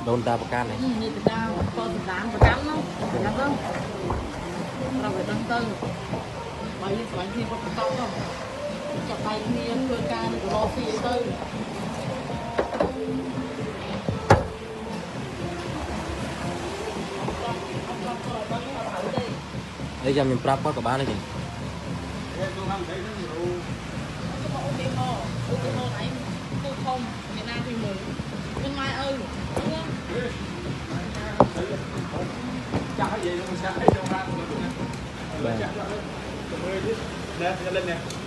đồn ta bạc can này như từ cao con từ đám và cắn nó là khôngเราไปตั้งตึ้งไปสวนที่ปกติก็จะไปมีเพื่อนการรอฟีตึ้ง đây giờ mình prap có cả ba này chị bên ngoài ơi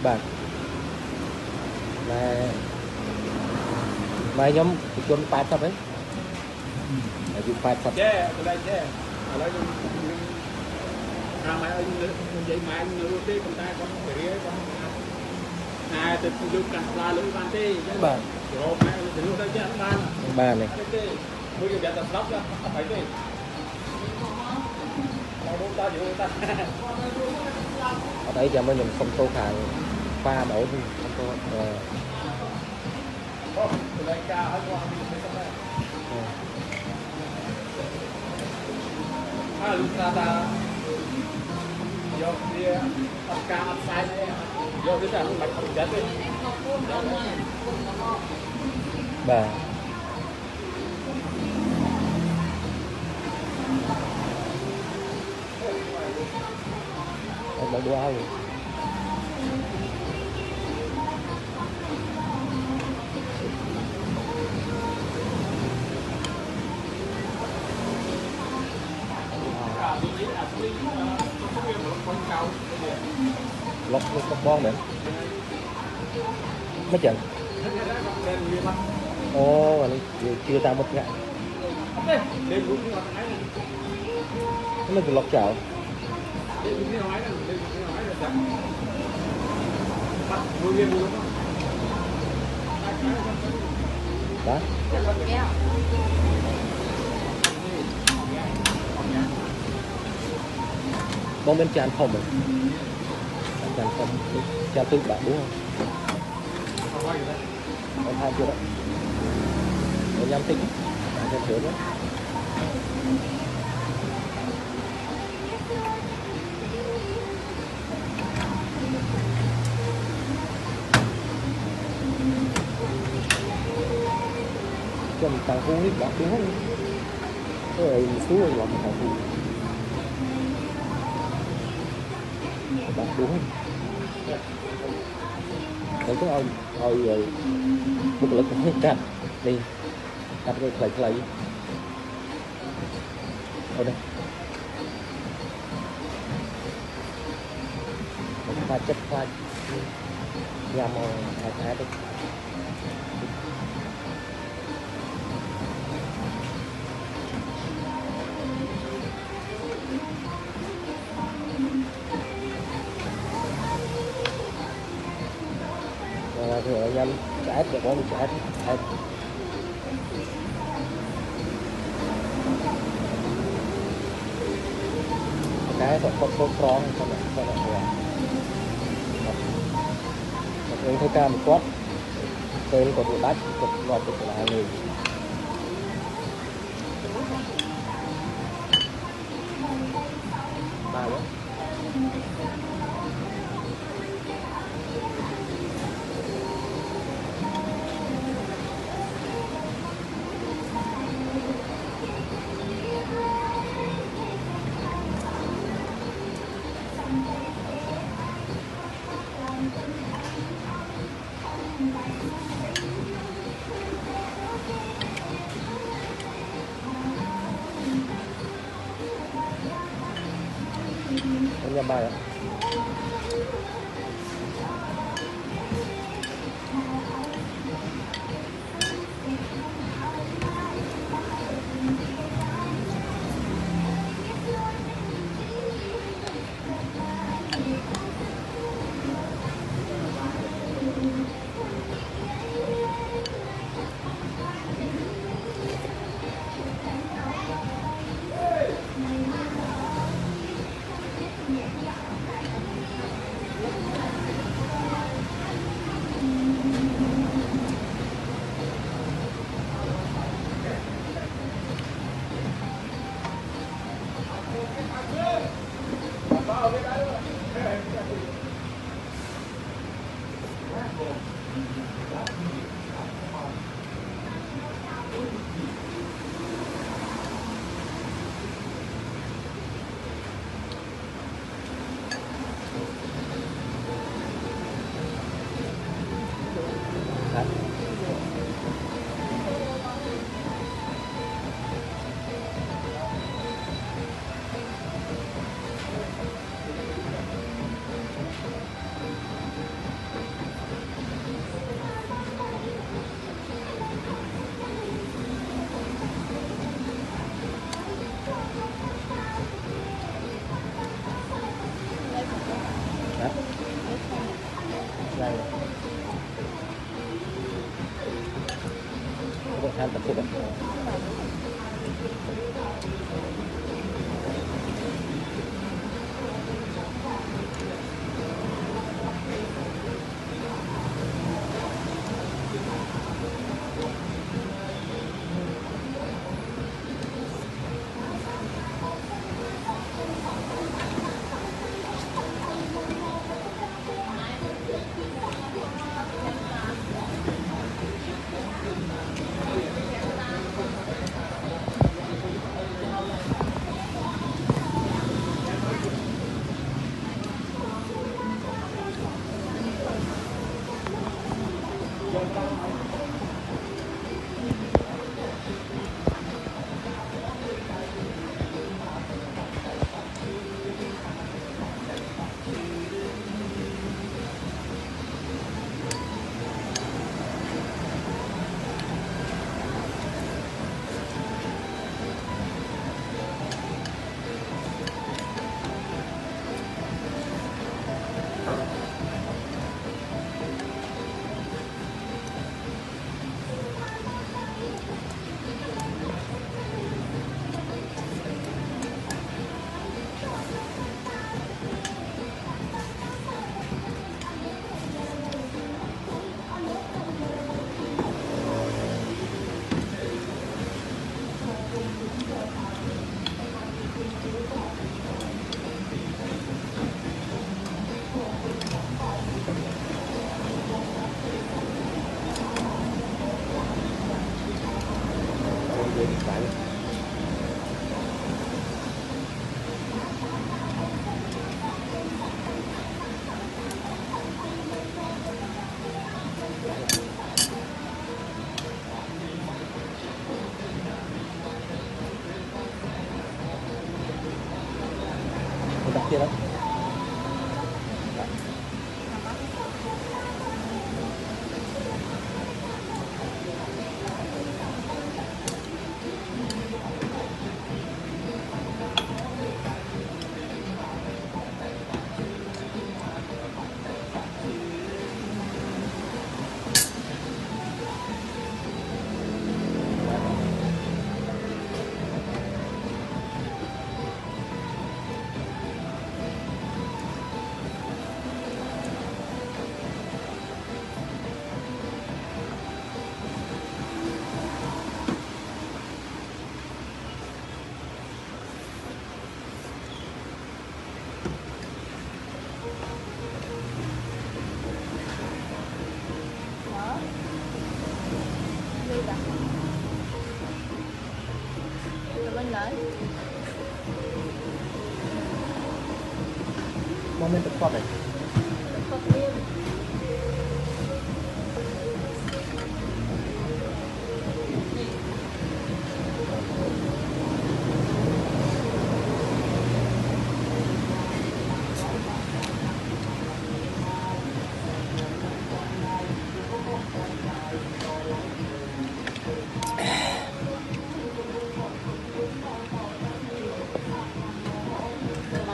bạn mà nhóm chôn phải sắp đấy dùng phải sắp máy ơi vậy máy nữ tê con ta con phải con à từ từ cả là lưỡi bàn tê bạn rồi máy từ lúc đó chứ ban ba này bây giờ đặt lóc ra phải tê ở đây giờ mới dùng không tô khải pha đổ không tô vô kia ấp cam ấp sai này vô cái thằng bạch không chết đi bà em đã đua rồi lọc con bon đấy mấy trận ô mà chưa ta một ngại nó cứ lọc chảo đó bông bên tràn phòng rồi tràn phòng tràn tư bạn đúng không em hai chưa đấy em nhắm tính em sửa nữa cho mình tăng hung ít bạn đúng không rồi xuống rồi làm tăng hung bạn đúng không có ông thôi rồi một lực không cắt đi cắt cái lấy ở đây một pha chất pha nhằm hai thái đây thì anh em chả để có một chả cái có con không em thấy ca một quát tên còn bị bắt cột ngọt của là người ba nữa nhà bài ạ Đặt kia đó. Moment tepat ya.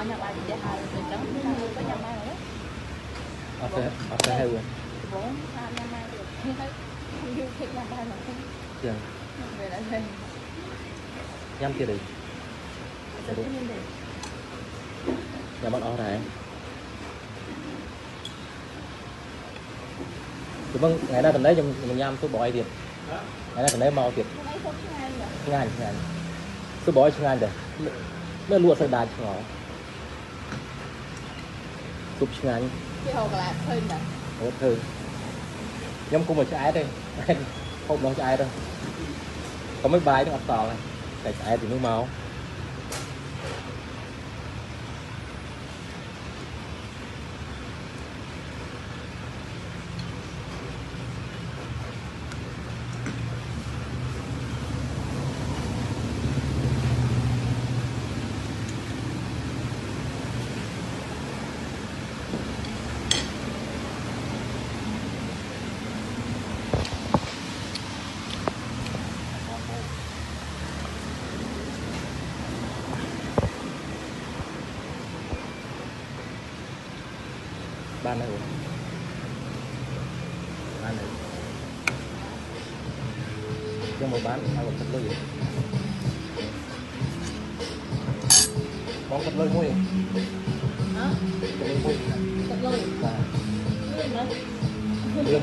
Banyak lagi dia harus kencang, có nhà mai nữa. Ở hay rồi. Bốn, nhà mai được. Không yêu thích nhà mai mà không. Dạ. Về lại về. Nhắm kia đi. Sẽ đúng như vậy. Nhà bạn ở này. Vâng, ngày nay mình lấy cho mình nhâm số bò thiệt. Ngày nay mình lấy mau thiệt. Ngay. Số bò ngay đây. Mới lụa sợi đàn ngõ. Sụp ngay. Cái hồ là hơi nè. Ủa thư. Nhóm cũng mà cho ai đây. Không nói cho ai đâu. Có mấy bài nó tỏ này. Tại ai thì nước máu. Ban này rồi. Ban này. Trong một bán ăn một thật lôi vậy món thật lôi muối hả thật lôi muối thật lôi và lươn đó lươn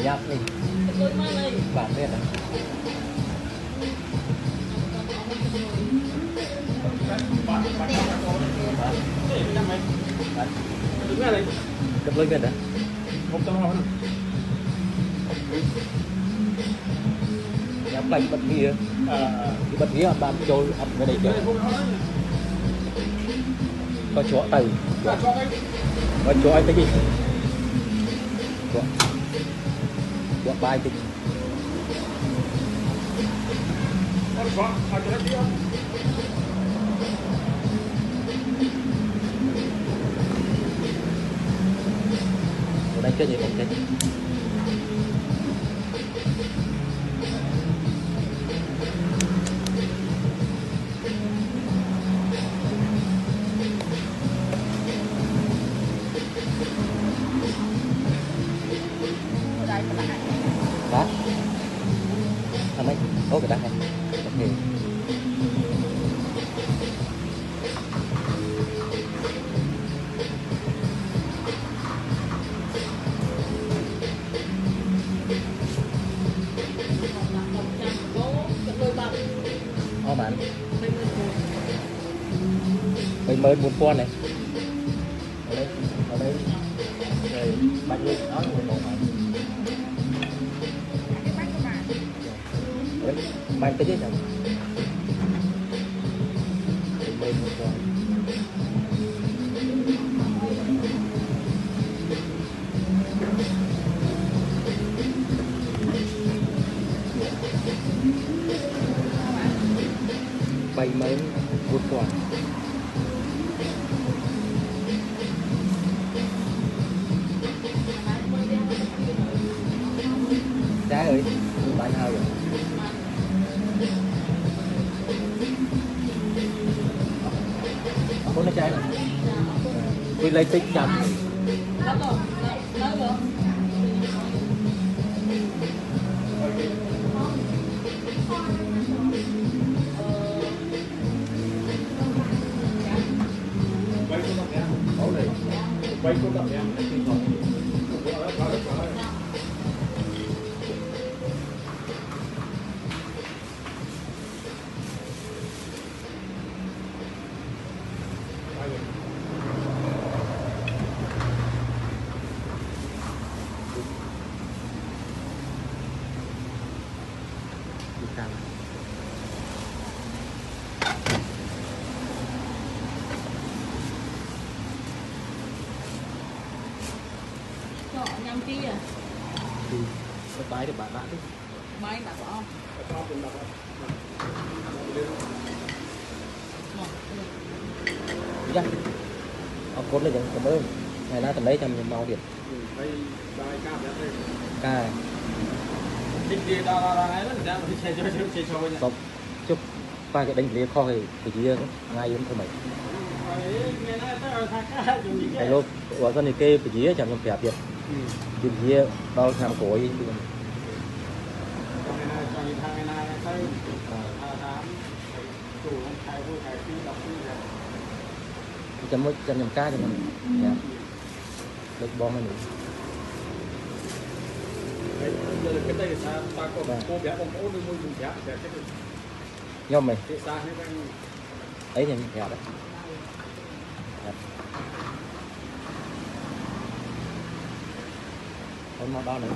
nhát này thật lôi mà này bản biết à Đứng ra đây. thật lôi biết à Không tao nói. nhắm lạnh bật kia cái bật kia bạn cho ập cái này kìa có chỗ từ có chỗ anh cái gì chỗ bài thì ở đây cái gì cũng thế đá thằng ấy có cái đá hay ok bạn mình mới một con này ở đây rồi bạn đi nói một con bạn tới chứ chẳng mình mới một con bay mấy vượt qua trái ơi bạn hao rồi có nó trái này tôi lấy tích chậm Quay cô tập em. nhâm chi à thì nó bái được bạn đi máy đã bỏ dạ ông cốt lên cảm ơn ngày nay tầm đấy chăm mau điện ca chúc ba cái đánh liệt kho thì chỉ ngay yếm thôi mày cái lúc ở con này kê phải chỉ chăm phẹp điện chụp gì bao làm cổ gì chăm nhầm cá cho mình được bom này nữa cái đây là sao ta có cô bé bông ố nuôi dùng bé để cái nhom mày xa ấy nhầm phẹp đấy con màu đỏ nữa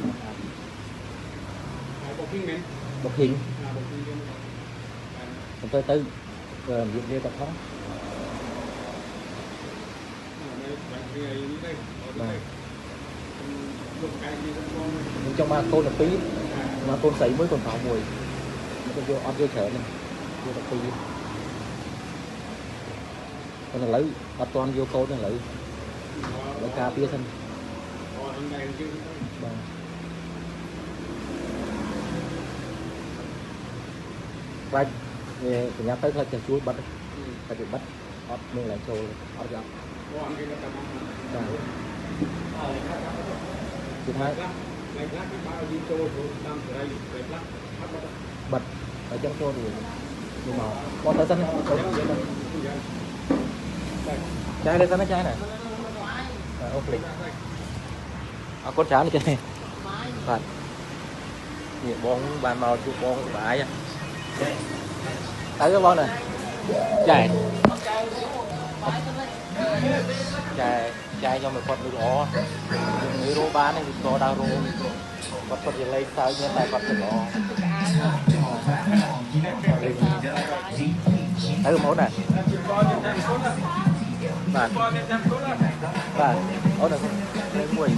bọc hình chúng tôi tư việc kia tập khó trong ba con là phí mà con sấy mới còn pháo mùi nó còn vô ăn vô chợ này vô tập phí con là lấy bắt toàn vô câu này lấy cà phê thân và của nhà tới thôi chờ chuối bắt phải bị bắt ót mình lại trôi ót gặp thứ hai bật ở trong cho rồi nhưng mà con tới sân trái đây sân trái này ok con trái này chơi phạt nhiệt bóng bàn màu chụp bóng bãi á thấy cái bóng này chạy chạy cho mình con được đó người rô bán này thì có đau rô con có thể lấy sao như này con được đó thấy cái món này bạn bạn ố này lấy mùi